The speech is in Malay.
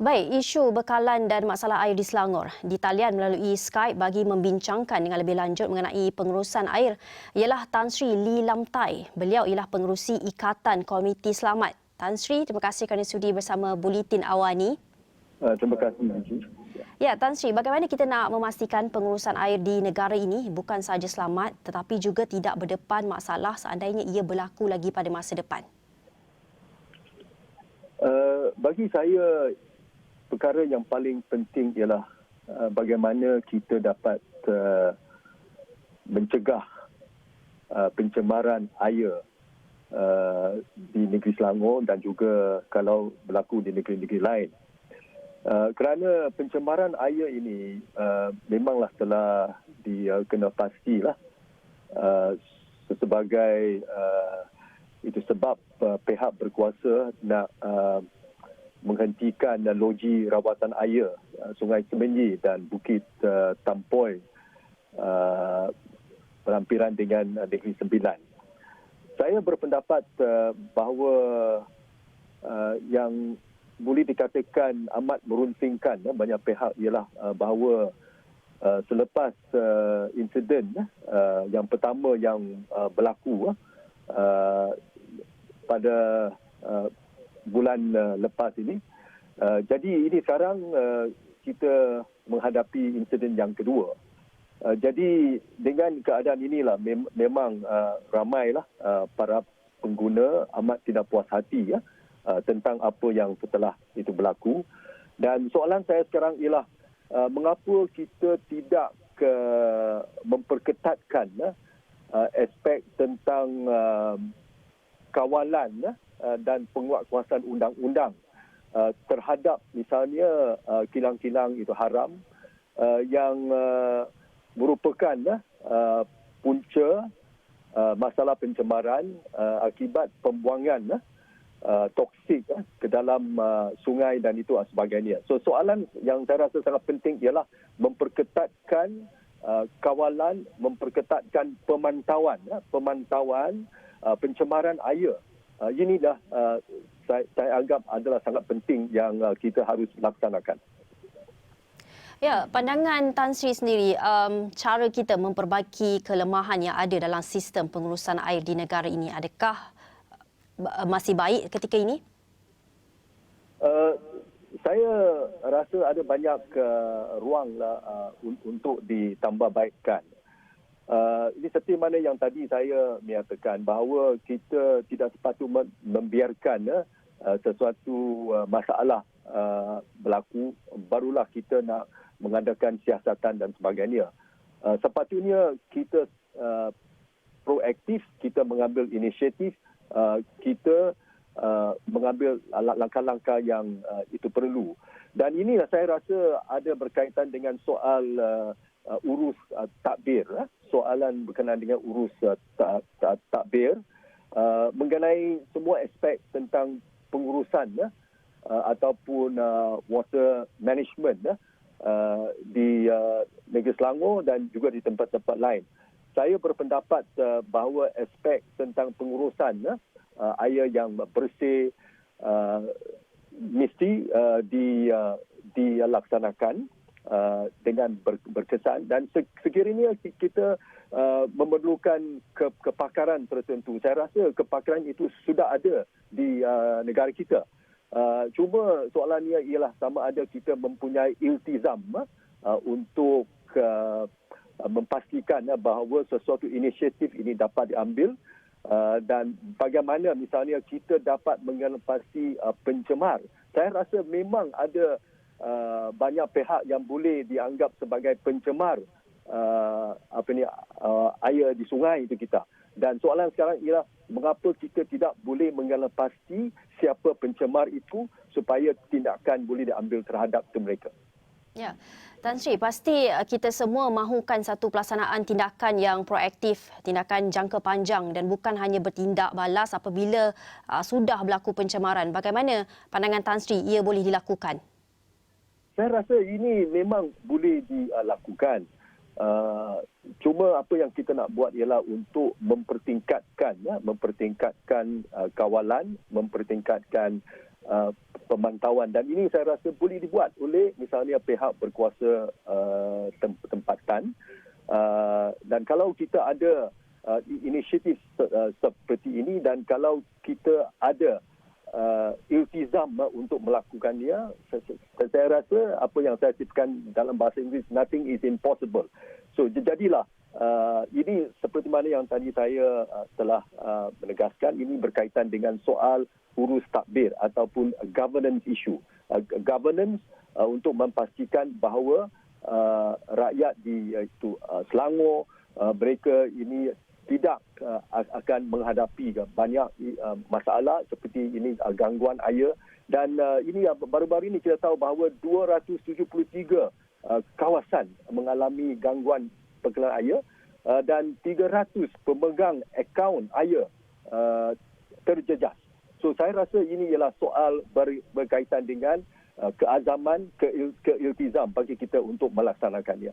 Baik, isu bekalan dan masalah air di Selangor di talian melalui Skype bagi membincangkan dengan lebih lanjut mengenai pengurusan air ialah Tan Sri Lee Lam Tai. Beliau ialah pengerusi Ikatan Komuniti Selamat. Tan Sri, terima kasih kerana sudi bersama Buletin Awani. Terima kasih, Najib. Ya, Tan Sri, bagaimana kita nak memastikan pengurusan air di negara ini bukan sahaja selamat tetapi juga tidak berdepan masalah seandainya ia berlaku lagi pada masa depan? Bagi saya, perkara yang paling penting ialah bagaimana kita dapat mencegah pencemaran air di negeri Selangor dan juga kalau berlaku di negeri-negeri lain. Kerana pencemaran air ini memanglah telah dikena pastilah sebagai itu sebab pihak berkuasa nak menghentikan loji rawatan air Sungai Semenyi dan Bukit Tampoi berhampiran dengan Negeri Sembilan. Saya berpendapat bahawa yang boleh dikatakan amat merunsingkan banyak pihak ialah bahawa selepas insiden yang pertama yang berlaku pada bulan lepas ini. Jadi ini sekarang kita menghadapi insiden yang kedua. Jadi dengan keadaan inilah memang ramailah para pengguna amat tidak puas hati tentang apa yang telah itu berlaku. Dan soalan saya sekarang ialah mengapa kita tidak memperketatkan aspek tentang kawalan dan penguatkuasaan undang-undang terhadap misalnya kilang-kilang itu haram yang merupakan punca masalah pencemaran akibat pembuangan toksik ke dalam sungai dan itu sebagainya. So soalan yang saya rasa sangat penting ialah memperketatkan kawalan, memperketatkan pemantauan pencemaran air. Ini dah saya anggap adalah sangat penting yang kita harus laksanakan. Ya, pandangan Tan Sri sendiri, cara kita memperbaiki kelemahan yang ada dalam sistem pengurusan air di negara ini, adakah masih baik ketika ini? Saya rasa ada banyak ruang untuk ditambah baikkan. Ini seperti mana yang tadi saya menyatakan bahawa kita tidak sepatutnya membiarkan sesuatu masalah berlaku, barulah kita nak mengadakan siasatan dan sebagainya. Sepatutnya kita proaktif, kita mengambil inisiatif, kita mengambil langkah-langkah yang itu perlu. Dan inilah saya rasa ada berkaitan dengan soal urus takbir, soalan berkenaan dengan urus takbir mengenai semua aspek tentang pengurusan ataupun water management di negeri Selangor dan juga di tempat-tempat lain. Saya berpendapat bahawa aspek tentang pengurusan air yang bersih mesti dilaksanakan dengan berkesan dan sekiranya kita memerlukan kepakaran tertentu. Saya rasa kepakaran itu sudah ada di negara kita. Cuma soalannya ialah sama ada kita mempunyai iltizam untuk memastikan bahawa sesuatu inisiatif ini dapat diambil dan bagaimana misalnya kita dapat mengatasi pencemar. Saya rasa memang ada banyak pihak yang boleh dianggap sebagai pencemar air di sungai itu kita. Dan soalan sekarang ialah mengapa kita tidak boleh mengatasi siapa pencemar itu supaya tindakan boleh diambil terhadap mereka. Ya, Tan Sri, pasti kita semua mahukan satu pelaksanaan tindakan yang proaktif, tindakan jangka panjang dan bukan hanya bertindak balas apabila sudah berlaku pencemaran. Bagaimana pandangan Tan Sri ia boleh dilakukan? Saya rasa ini memang boleh dilakukan. Cuma apa yang kita nak buat ialah untuk mempertingkatkan kawalan, mempertingkatkan pemantauan, dan ini saya rasa boleh dibuat oleh misalnya pihak berkuasa tempatan. Dan kalau kita ada inisiatif seperti ini, dan kalau kita ada iltizam untuk melakukannya, saya rasa apa yang saya cakapkan dalam bahasa Inggeris, nothing is impossible. So jadilah ini seperti mana yang tadi saya telah menegaskan, ini berkaitan dengan soal urus takbir ataupun governance issue. Governance untuk memastikan bahawa rakyat di Selangor mereka ini tidak akan menghadapi banyak masalah seperti ini, gangguan air. Dan ini baru-baru ini kita tahu bahawa 273 kawasan mengalami gangguan perkelan air, dan 300 pemegang akaun air terjejas. So saya rasa ini ialah soal berkaitan dengan keazaman, keiltizam bagi kita untuk melaksanakannya.